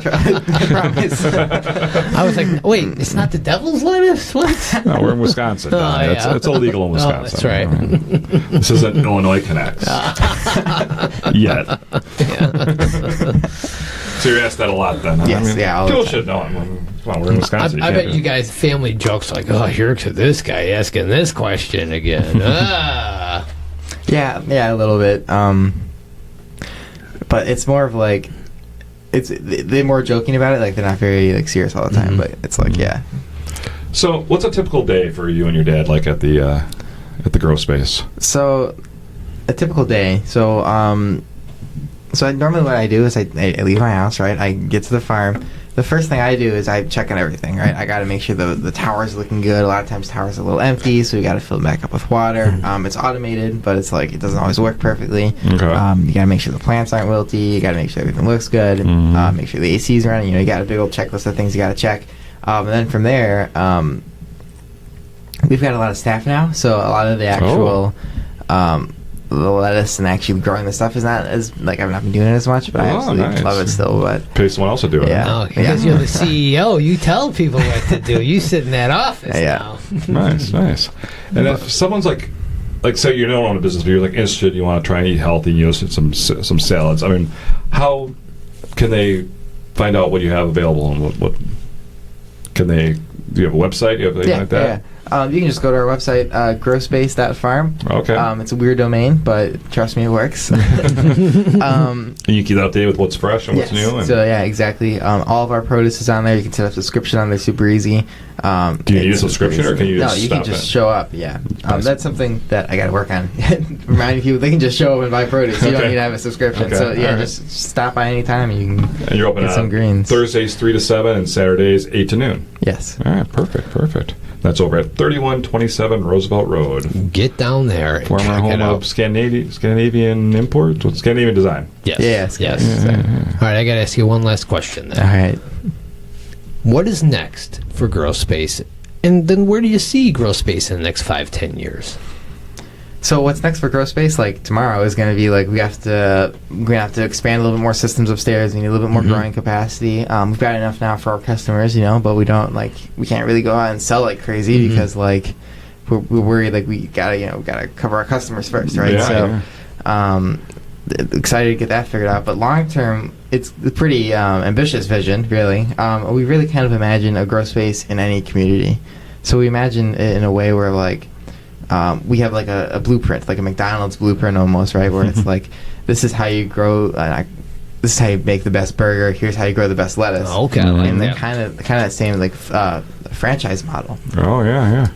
promise. I was like, wait, it's not the devil's lettuce? What? No, we're in Wisconsin. Oh, Donnie. yeah. It's illegal in Wisconsin. Oh, that's right. This isn't Illinois Connects. Yet. So you're asked that a lot then, huh? Yes, yeah, all the People time. should know. Come on, we're in Wisconsin. I bet you guys family jokes like, oh, here's this guy asking this question again. Yeah, a little bit. But it's more of they're more joking about it. They're not very serious all the time. But it's yeah. So what's a typical day for you and your dad at the grow space? So a typical day. So normally what I do is I leave my house, right? I get to the farm. The first thing I do is I check on everything, right? I got to make sure the tower's looking good. A lot of times towers are a little empty, so we got to fill them back up with water. It's automated, but it's it doesn't always work perfectly. Okay. You got to make sure the plants aren't wilty. You got to make sure everything looks good. Make sure the AC's running. You got a big old checklist of things you got to check. And then from there, we've got a lot of staff now, so a lot of the actual the lettuce and actually growing the stuff is not as I've not been doing it as much, but I absolutely nice. love it still. But Pay someone else to do it. Yeah. Oh, because you're the CEO. You tell people what to do. You sit in that office now. Nice. And if someone's say you don't own a business, but you're interested, you want to try and eat healthy, some salads. I mean, how can they find out what you have available and what can they? Do you have a website? Do you have anything like that? Yeah. You can just go to our website, growspace.farm. Okay. It's a weird domain, but trust me, it works. And you keep updated with what's fresh and what's new. And So yeah, exactly. All of our produce is on there. You can set up a subscription on there, super easy. do you need a subscription or can you just No, you stop can just in? show up. Yeah, Nice. that's something that I got to work on. Reminding people they can just show up and buy produce. You don't Okay. need to have a subscription. Okay. So yeah, All right. just stop by anytime and you can And you're open get some on greens. Thursdays 3 to 7 and Saturdays 8 to noon. Yes. All right, perfect. That's over at 3127 Roosevelt Road. Get down there and Former check it home out. of Scandinavian imports, with Scandinavian design. Yes. Yes. All right, I got to ask you one last question then. All right. What is next for Grow Space? And then where do you see Grow Space in the next 5-10 years? So what's next for Grow Space? Tomorrow is going to be we're gonna have to expand a little bit more systems upstairs. We need a little bit more growing capacity. We've got enough now for our customers, but we don't we can't really go out and sell like crazy because we're worried we gotta cover our customers first, right? Yeah, Excited to get that figured out. But long term, it's a pretty ambitious vision, really. We really kind of imagine a Grow Space in any community. So we imagine it in a way where we have like a blueprint, like a McDonald's blueprint almost, right? Where it's like, this is how you grow. This is how you make the best burger. Here's how you grow the best lettuce. Okay, and then kind of that same like franchise model. Oh yeah.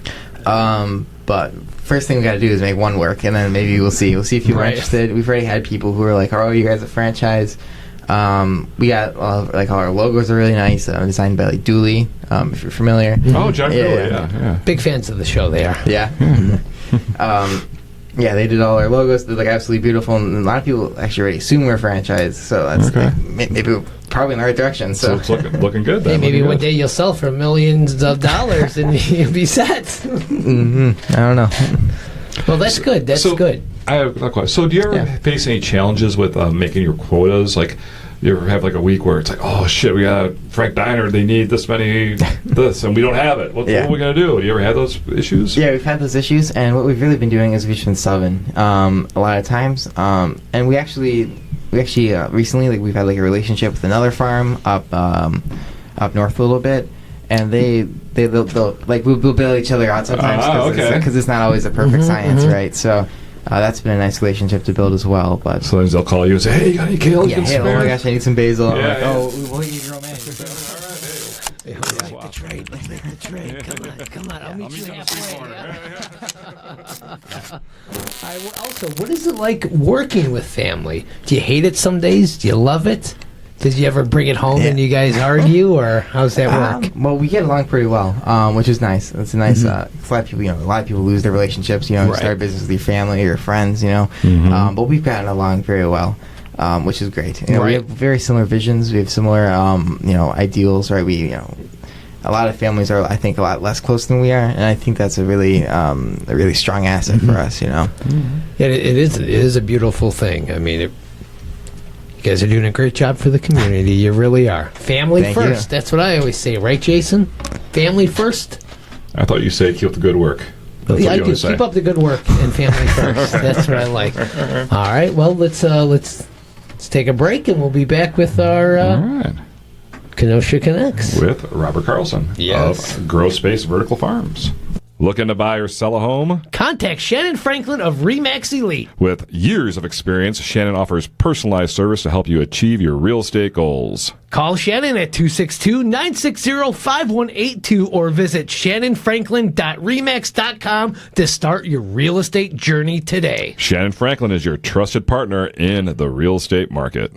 But first thing we got to do is make one work, and then maybe we'll see. We'll see if people are interested. We've already had people who are like, "Oh, you guys a franchise?" We got like our logos are really nice, designed by like Dooley, if you're familiar. Oh, John Dooley, yeah. Big fans of the show. They are. Yeah. Yeah, they did all our logos. They're like absolutely beautiful, and a lot of people actually already assume we're a franchise. So that's like, maybe we're probably in the right direction. So it's looking good. Then. Hey, maybe one day you'll sell for millions of dollars and you'll be set. I don't know. Well, that's good. That's good. I have a question. So, do you ever face any challenges with making your quotas? Like, you ever have like a week where it's like, oh shit, we got Frank Diner, they need this many this, and we don't have it. What are we gonna do? Do you ever have those issues? Yeah, we've had those issues, and what we've really been doing is we've just been subbing a lot of times, and we actually recently, like, we've had like a relationship with another farm up north a little bit, and they'll like we'll bail each other out sometimes because it's not always a perfect science, right? So. That's been a nice relationship to build as well. But so they'll call you and say, "Hey, you got any kale? Yeah, hey, oh my gosh, I need some basil." I'm like, we'll eat your own man. Let's make the trade. Let's make the trade. Come on. I'll meet you halfway. Also, what is it like working with family? Do you hate it some days? Do you love it? Did you ever bring it home and you guys argue, or how's that work? Well, we get along pretty well, which is nice. It's a nice. A lot of people, lose their relationships. You start a business with your family or your friends. But we've gotten along very well, which is great. We have very similar visions. We have similar, ideals. Right? A lot of families are, I think, a lot less close than we are, and I think that's a really strong asset for us. Yeah, it is a beautiful thing. I mean, you guys are doing a great job for the community. You really are. Family Thank first. You. That's what I always say, right, Jason? Family first. I thought you said keep up the good work. Yeah, I do. Keep up the good work and family first. That's what I like. All right. Well, let's take a break, and we'll be back with our Kenosha Connects with Robert Carlson of Grow Space Vertical Farms. Looking to buy or sell a home? Contact Shannon Franklin of RE/MAX Elite. With years of experience, Shannon offers personalized service to help you achieve your real estate goals. Call Shannon at 262-960-5182 or visit shannonfranklin.remax.com to start your real estate journey today. Shannon Franklin is your trusted partner in the real estate market.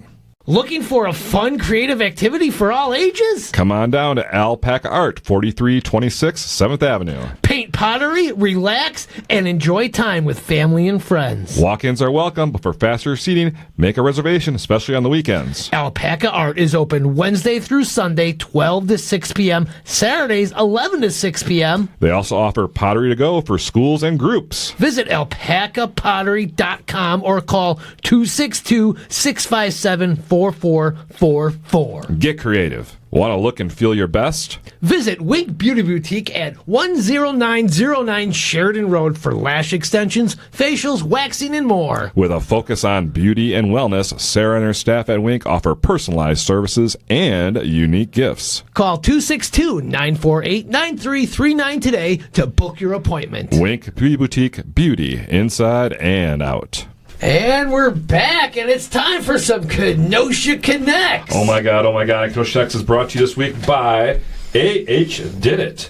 Looking for a fun, creative activity for all ages? Come on down to Alpaca Art, 4326 7th Avenue. Paint pottery, relax, and enjoy time with family and friends. Walk-ins are welcome, but for faster seating, make a reservation, especially on the weekends. Alpaca Art is open Wednesday through Sunday, 12 to 6 p.m., Saturdays, 11 to 6 p.m. They also offer pottery to go for schools and groups. Visit alpacapottery.com or call 262-657-4444. Get creative. Want to look and feel your best? Visit Wink Beauty Boutique at 10909 Sheridan Road for lash extensions, facials, waxing, and more. With a focus on beauty and wellness, Sarah and her staff at Wink offer personalized services and unique gifts. Call 262-948-9339 today to book your appointment. Wink Beauty Boutique, beauty inside and out. And we're back, and it's time for some Kenosha Connects. Oh my God. Kenosha Connects is brought to you this week by A.H. Did It.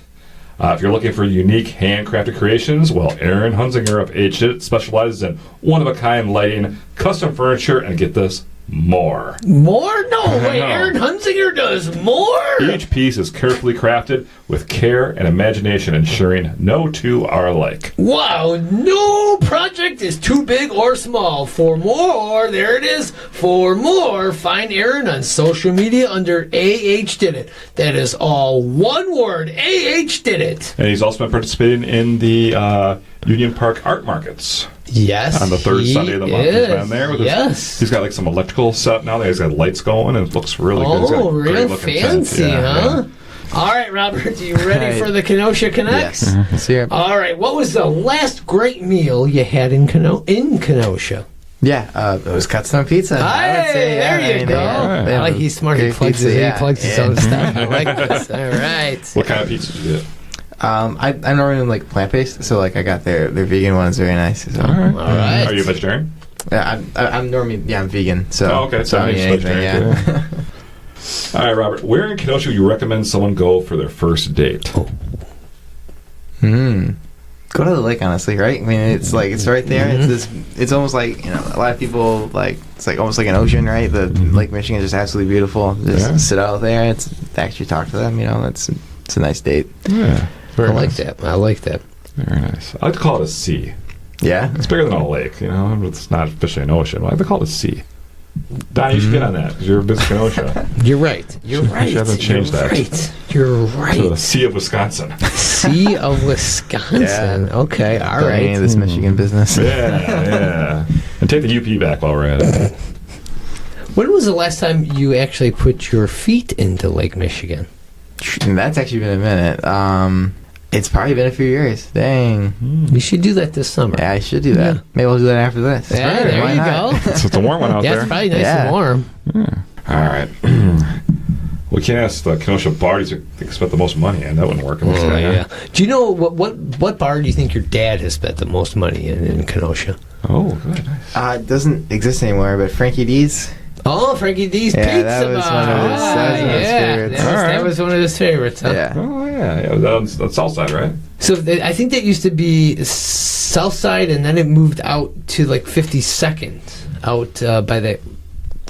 If you're looking for unique handcrafted creations, well, Aaron Hunzinger of A.H. Did It specializes in one-of-a-kind lighting, custom furniture, and get this, more. More? No way. Aaron Hunzinger does more? Each piece is carefully crafted with care and imagination, ensuring no two are alike. Wow, no project is too big or small. For more, there it is. For more, find Aaron on social media under AH Did It. That is all one word, AH Did It. And he's also been participating in the Union Park Art Markets. Yes, on the third Sunday of the month, he's been there. With he's got like some electrical set now. He's got lights going, and it looks really good. Oh, real fancy, huh? All right, Robert, are you ready for the Kenosha Connects? Yes. Let's hear it. All right, what was the last great meal you had in Kenosha? Yeah, it was Ktown pizza. I would say, there you go. I like he's smart. He plugs his own stuff. I like this. All right. What kind of pizza did you get? I'm normally like plant-based, so like I got their vegan ones, very nice. So. All right. All right. Are you a vegetarian? Yeah, I'm normally I'm vegan. So okay. So I I'm mean, anything, vegetarian. All right, Robert. Where in Kenosha would you recommend someone go for their first date? Go to the lake, honestly, right? I mean, it's like it's right there. It's almost like a lot of people like it's like almost like an ocean, right? The Lake Michigan is just absolutely beautiful. Just sit out there. It's actually talk to them. It's a nice date. Yeah, I like that. Very nice. I like to call it a sea. Yeah, it's bigger than a lake. It's not officially an ocean. I like to call it a sea. Donny, you should get on that because you're a business Kenosha. You're right. You haven't changed that. You're right. To the Sea of Wisconsin. Sea of Wisconsin. Yeah. Okay, all right. Into this Michigan business. Yeah. And take the UP back while we're at it. When was the last time you actually put your feet into Lake Michigan? That's actually been a minute. It's probably been a few years. Dang. You should do that this summer. Yeah, I should do that. Yeah. Maybe we'll do that after this. Yeah, Right, there why you not? go. So it's a warm one out Yeah, there. it's probably nice Yeah. and warm. Yeah. All right. We can't ask the Kenosha bar they spent the most money in. That wouldn't work. Yeah. Do you know what bar do you think your dad has spent the most money in Kenosha? Oh, good. Nice. It doesn't exist anymore, but Frankie D's. Oh, Frankie D's Yeah, Pizza that was Bar. one of his- that was one of his favorites. That was one of his favorites. Huh? Yeah. Oh, yeah. That's the south side, right? So I think that used to be South Side, and then it moved out to like 52nd, out by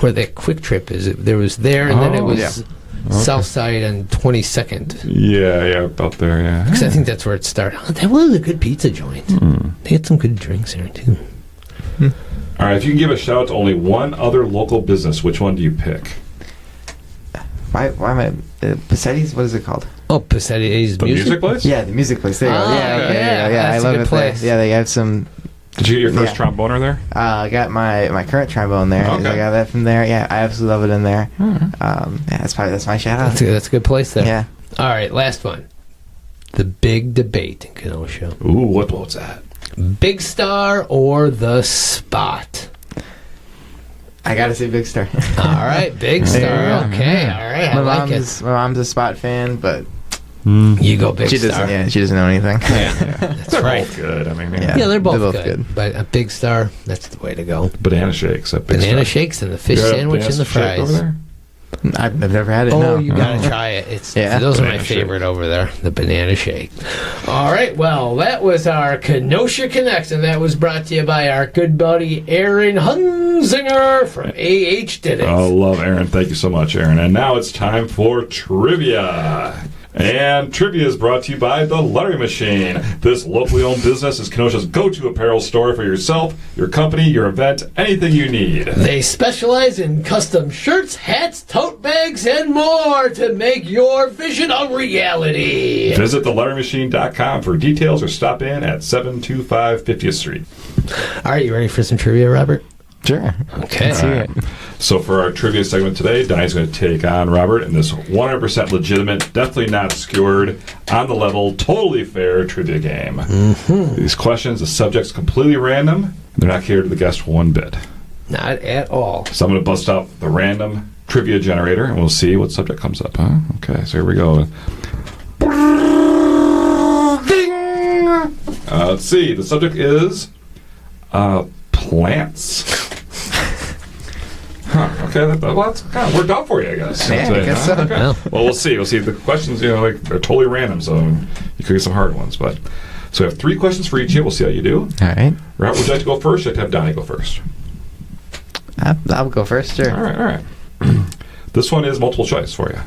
where that Quick Trip is. There was there, and then it was South Side and 22nd. Yeah, out there, yeah. Because I think that's where it started. Oh, that was a good pizza joint. They had some good drinks there, too. All right, if you can give a shout out to only one other local business, which one do you pick? Why am I... Pasetti's? What is it called? Oh, Pasetti's The music place? Yeah, the music place. There you go. Oh, Yeah, okay, yeah, yeah. I that's a love good it place. there. Yeah, they have some... Did you get your first Yeah. tromboner there? I got my current trombone there. Okay. I got that from there. Yeah, I absolutely love it in there. That's my shout out. That's a good place there. Yeah. All right, last one. The big debate in Kenosha. Ooh, what's that? Big Star or The Spot? I gotta say Big Star. All right, Big There Star. you go. Okay, all right. I like it. My mom's a Spot fan, but You go Big she Star. doesn't. Yeah, she doesn't know anything. That's They're right. both good. I mean, Yeah. Yeah, they're both, They're both good. good. But a Big Star, that's the way to go. Banana shakes at Big Banana Star. shakes and the fish You got a sandwich banana and the shake over fries. there? I've never had it. Oh, no. you gotta try it. Those are my Banana shake. favorite over there. The banana shake. All right, well, that was our Kenosha Connect, and that was brought to you by our good buddy Aaron Hunzinger from AH Did It. I love Aaron. Thank you so much, Aaron. And now it's time for trivia. And trivia is brought to you by The Lottery Machine. This locally owned business is Kenosha's go-to apparel store for yourself, your company, your event, anything you need. They specialize in custom shirts, hats, tote bags, and more to make your vision a reality. Visit thelotterymachine.com for details or stop in at 725 50th Street. All right, you ready for some trivia, Robert? Sure. Okay. Let's hear it. So for our trivia segment today, Donny's going to take on Robert in this 100% legitimate, definitely not skewered, on the level, totally fair trivia game. These questions, the subject's completely random. They're not catered to the guest one bit. Not at all. So I'm going to bust out the random trivia generator, and we'll see what subject comes up. Huh? Okay, so here we go. Ding! Let's see. The subject is plants. Okay, well, that's kind of worked out for you, I guess. Yeah, I guess so. Okay. Well. Well, we'll see. We'll see. The questions, they're totally random, so you could get some hard ones. But so we have 3 questions for each of you. We'll see how you do. All right. Robert, would you like to go first? Or I'd have Donny go first. I'll go first. Sure. All right. This one is multiple choice for you.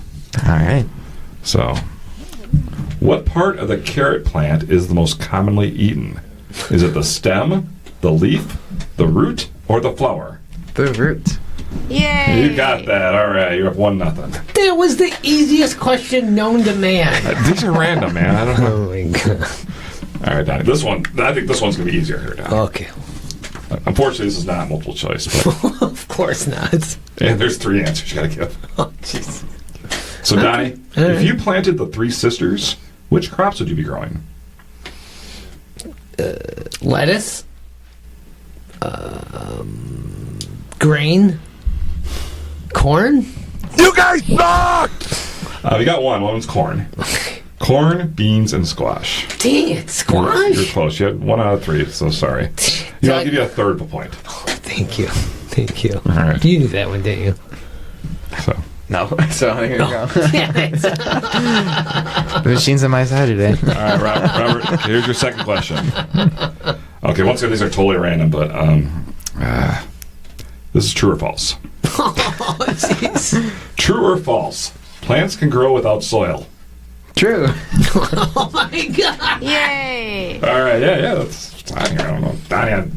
All right. So, what part of the carrot plant is the most commonly eaten? Is it the stem, the leaf, the root, or the flower? The root. Yay! You got that. All right, you're up 1-0. That was the easiest question known to man. These are random, man. I don't know. Oh my god. All right, Donny. I think this one's going to be easier here, Donny. Okay. Unfortunately, this is not multiple choice, but Of course not. and there's 3 answers you got to give. Oh, jeez. So, Donny, All right. if you planted the 3 sisters, which crops would you be growing? Lettuce. Grain. Corn. You guys suck! You got one. One's corn. Corn, beans, and squash. Dang it, squash. You're close. You had 1 out of 3, so sorry. I'll give you a third of a point. Thank you. Thank you. All right. You knew that one, didn't you? So. No. So here we go. Damn it. The machine's on my side today. All right, Robert, here's your second question. Okay, once again, these are totally random, but this is true or false? Oh, jeez. True or false? Plants can grow without soil. True. Oh, my God. Yay! All right, yeah, that's. I don't know. Donny,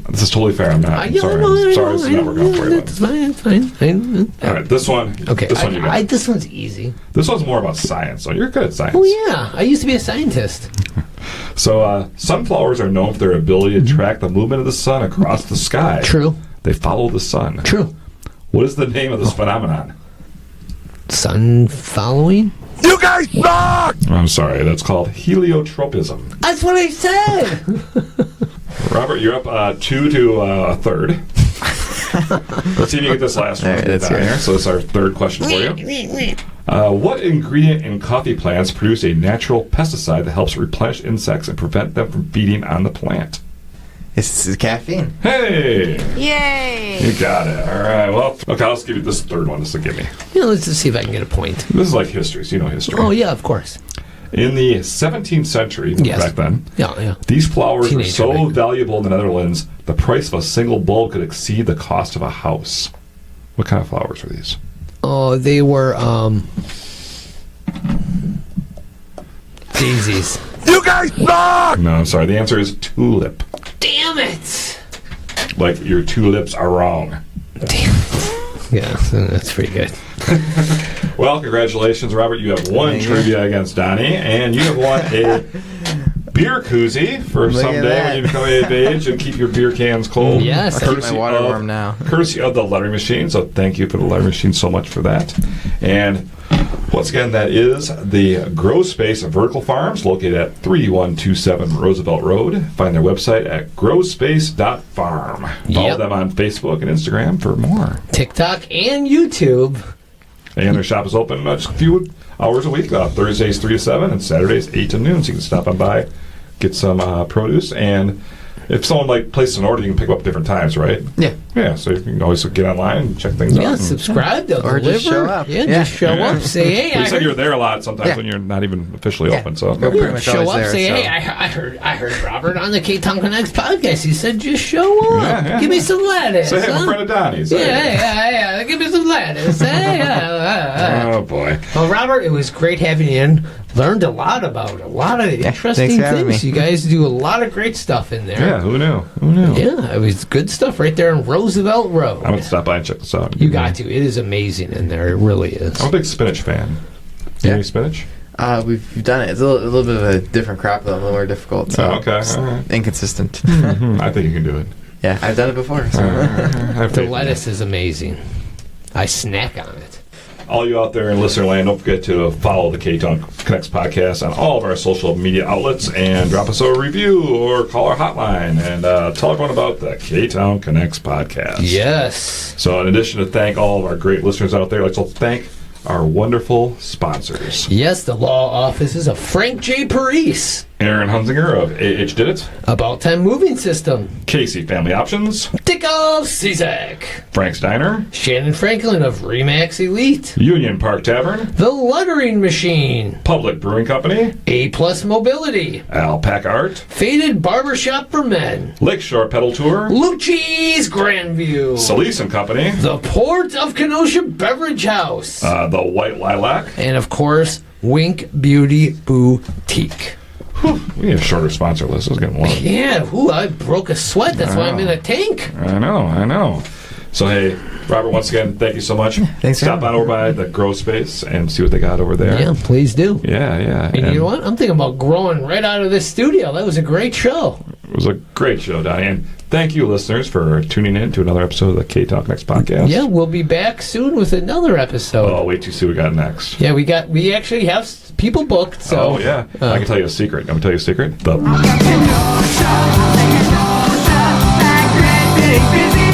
this is totally fair. I'm not. Yeah, sorry. I Sorry, this is not working out for you. It's fine. All right, this one. Okay, This one you got. this one's easy. This one's more about science, so you're good at science. Oh, yeah. I used to be a scientist. So, sunflowers are known for their ability to track the movement of the sun across the sky. True. They follow the sun. True. What is the name of this phenomenon? Sun following? You guys suck! I'm sorry, that's called heliotropism. That's what I said. Robert, you're up 2 to a third. Let's see if you get this last one. All right, let's down hear it. here. So, this is our third question for you. What ingredient in coffee plants produce a natural pesticide that helps replenish insects and prevent them from feeding on the plant? This is caffeine. Hey! Yay! You got it. All right. Well, okay, I'll just give you this third one. This will give me. Yeah, let's just see if I can get a point. This is like history, so you know history. Oh, yeah, of course. In the 17th century, Yes. back then, Yeah. these flowers were Teenager so back then. valuable in the Netherlands, the price of a single bulb could exceed the cost of a house. What kind of flowers were these? Oh, they were, daisies. You guys suck! No, I'm sorry. The answer is tulip. Damn it! Like, your tulips are wrong. Damn it. Yeah, that's pretty good. Well, congratulations, Robert. You have won Thank you. trivia against Donny, and you have won a beer koozie for Look at someday that. when you become of age and keep your beer cans cold. Yes. I'll keep my water warm now. Courtesy of the lettering machine, so thank you for the lettering machine so much for that. And once again, that is the Grow Space Vertical Farms, located at 3127 Roosevelt Road. Find their website at growspace.farm. Follow Yep. them on Facebook and Instagram for more. TikTok and YouTube. And their shop is open just a few hours a week, Thursdays 3 to 7 and Saturdays 8 to noon. So you can stop on by, get some produce, and if someone places an order, you can pick up different times, right? Yeah. Yeah, so you can always get online and check things out. Yeah, and- subscribe. They'll Or deliver. just show up. Yeah, Yeah. just show up. Say, hey, Well, you I said heard you're there a lot sometimes Yeah. when you're not even officially Yeah. open. So We're pretty much show always up, there, say, so. hey, I heard Robert on the Ktown Connects podcast. He said, just show up. Yeah, yeah. Give me some lettuce. say, hey, I'm a huh? friend of Donny's. Yeah, give me some lettuce. Oh boy. Well, Robert, it was great having you in. Learned a lot about a lot of interesting thanks for having things. me. You guys do a lot of great stuff in there. Yeah, who knew? Who knew? Yeah, it was good stuff right there on Roosevelt Road. I'm gonna stop by and check this out. You got to. It is amazing in there. It really is. I'm a big spinach fan. Yeah. Any spinach? We've done it. It's a little bit of a different crop, though, a little more difficult. So Oh, okay. it's All right. inconsistent. I think you can do it. Yeah, I've done it before. So. I have The faith in you. lettuce is amazing. I snack on it. All you out there in listener land, don't forget to follow the Ktown Connects podcast on all of our social media outlets and drop us a review or call our hotline and tell everyone about the Ktown Connects podcast. Yes. So in addition to thank all of our great listeners out there, let's also thank our wonderful sponsors. Yes, the law offices of Frank J. Parise. Aaron Hunzinger of A.H. Did It, About Time Moving System. Casey Family Options, Dick of Cizek. Frank's Diner, Shannon Franklin of Remax Elite. Union Park Tavern, The Lettering Machine. Public Brewing Company, A Plus Mobility. Alpaca Art, Faded Barbershop for Men. Lakeshore Pedal Tour, Lucci's Grandview. Solis and Company, The Port of Kenosha Beverage House. The White Lilac. And of course, Wink Beauty Boutique. We need a shorter sponsor list. This is getting long. Yeah, I broke a sweat. That's why I'm in a tank. I know. So, hey, Robert, once again, thank you so much. Thanks for Stop having on me. over by the Grow Space and see what they got over there. Yeah, please do. Yeah. And you know what? I'm thinking about growing right out of this studio. That was a great show. It was a great show, Donny. And thank you, listeners, for tuning in to another episode of the Ktown Connects podcast. Yeah, we'll be back soon with another episode. Oh, wait till you see what we got next. Yeah, we actually have people booked. So Oh, yeah. I can tell you a secret. I'm going to tell you a secret. Busy